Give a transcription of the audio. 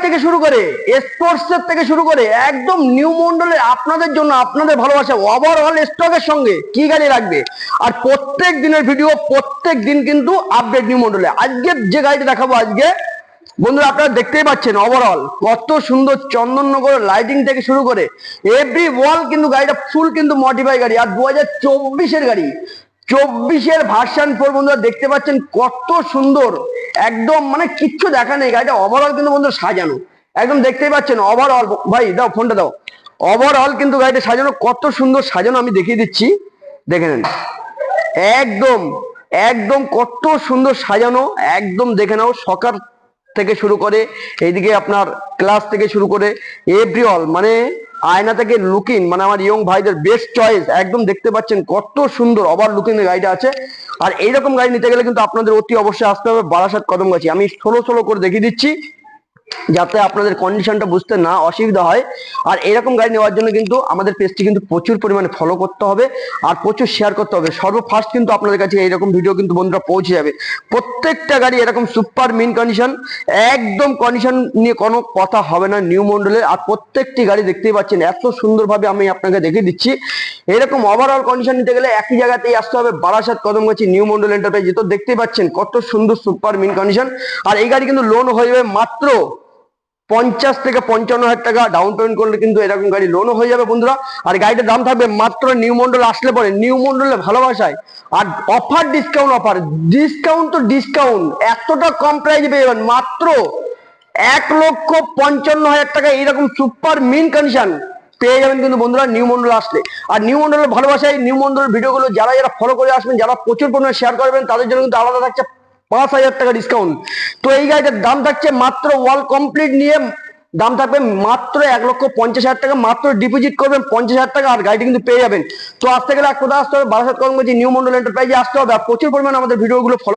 থেকে শুরু করে স্পোর্টসের থেকে শুরু করে একদম নিউ মডেলের আপনাদের জন্য আপনাদের ভালোবাসা ওভারঅল স্টকের সঙ্গে কি গাড়ি লাগবে। আর প্রত্যেক দিনের ভিডিও প্রত্যেক দিন কিন্তু আপডেট নিউ মডেলে। আজকে যে গাড়িটা দেখাবো আজকে বন্ধুরা আপনারা দেখতেই পাচ্ছেন ওভারঅল কত সুন্দর চন্দননগর লাইটিং থেকে শুরু করে এভরি ওয়াল কিন্তু গাড়িটা ফুল কিন্তু মডিফাই গাড়ি। আর 2024-এর গাড়ি, 24-এর ভার্সন 4 বন্ধুরা দেখতে পাচ্ছেন কত সুন্দর একদম মানে কিচ্ছু দেখা নেই। গাড়িটা ওভারঅল কিন্তু বন্ধুরা সাজানো একদম দেখতেই পাচ্ছেন ওভারঅল। ভাই দাও ফোনটা দাও। ওভারঅল কিন্তু গাড়িটা সাজানো কত সুন্দর সাজানো আমি দেখিয়ে দিচ্ছি, দেখে নেন। একদম একদম কত সুন্দর সাজানো একদম দেখে নাও। সকাল থেকে শুরু করে এইদিকে আপনার ক্লাস থেকে শুরু করে এভরি অল মানে আয়না থেকে লুকিং মানে আমার ইয়ং ভাইদের বেস্ট চয়েস একদম দেখতে পাচ্ছেন কত সুন্দর ওভার লুকিং এর গাড়িটা আছে। আর এইরকম গাড়ি নিতে গেলে কিন্তু আপনাদের অতি অবশ্যই আসতে হবে বারাসাত কদমগাছি। আমি ষোলো ষোলো করে দেখিয়ে দিচ্ছি যাতে আপনাদের কন্ডিশনটা বুঝতে না অসুবিধা হয়। আর এরকম গাড়ি নেওয়ার জন্য কিন্তু আমাদের পেজটি কিন্তু প্রচুর পরিমাণে ফলো করতে হবে আর প্রচুর শেয়ার করতে হবে। সর্বফার্স্ট কিন্তু আপনাদের কাছে এইরকম ভিডিও কিন্তু বন্ধুরা পৌঁছে যাবে। প্রত্যেকটা গাড়ি এরকম সুপার মিন কন্ডিশন, একদম কন্ডিশন নিয়ে কোনো কথা হবে না নিউ মডেলের। আর প্রত্যেকটি গাড়ি দেখতেই পাচ্ছেন এত সুন্দরভাবে আমি আপনাকে দেখিয়ে দিচ্ছি। এরকম ওভারঅল কন্ডিশন নিতে গেলে একই জায়গাতেই আসতে হবে Barasat Kadamgachhi new model enterprise. তো দেখতেই পাচ্ছেন কত সুন্দর সুপার মিন কন্ডিশন। আর এই গাড়ি কিন্তু লোন হয়ে যাবে মাত্র 50 থেকে 55,000 টাকা ডাউন পেমেন্ট করলে কিন্তু এরকম গাড়ি লোনও হয়ে যাবে বন্ধুরা। আর গাড়িটার দাম থাকবে মাত্র নিউ মডেল আসলে পরে নিউ মডেলের ভালোবাসায় আর অফার ডিসকাউন্ট অফার ডিসকাউন্ট তো ডিসকাউন্ট এতটা কম প্রাইসে পেয়ে যাবেন মাত্র 1,55,000 টাকা এইরকম সুপার মিন কন্ডিশন পেয়ে যাবেন কিন্তু বন্ধুরা নিউ মডেল আসলে। আর নিউ মডেলের ভালোবাসায় নিউ মডেলের ভিডিওগুলো যারা যারা ফলো করে আসবেন যারা প্রচুর পরিমাণে শেয়ার করবেন তাদের জন্য কিন্তু আলাদা থাকছে 5,000 টাকা ডিসকাউন্ট। তো এই গাড়িটার দাম থাকছে মাত্র ওয়াল কমপ্লিট নিয়ে দাম থাকবে মাত্র 1,50,000 টাকা। মাত্র ডিপোজিট করবেন 50,000 টাকা আর গাড়িটি কিন্তু পেয়ে যাবেন। তো আসতে গেলে কোথায় আসতে হবে বারাসাত কদমগাছি নিউ মডেল এন্টারপ্রাইজে আসতে হবে। আর প্রচুর পরিমাণে আমাদের ভিডিওগুলো ফলো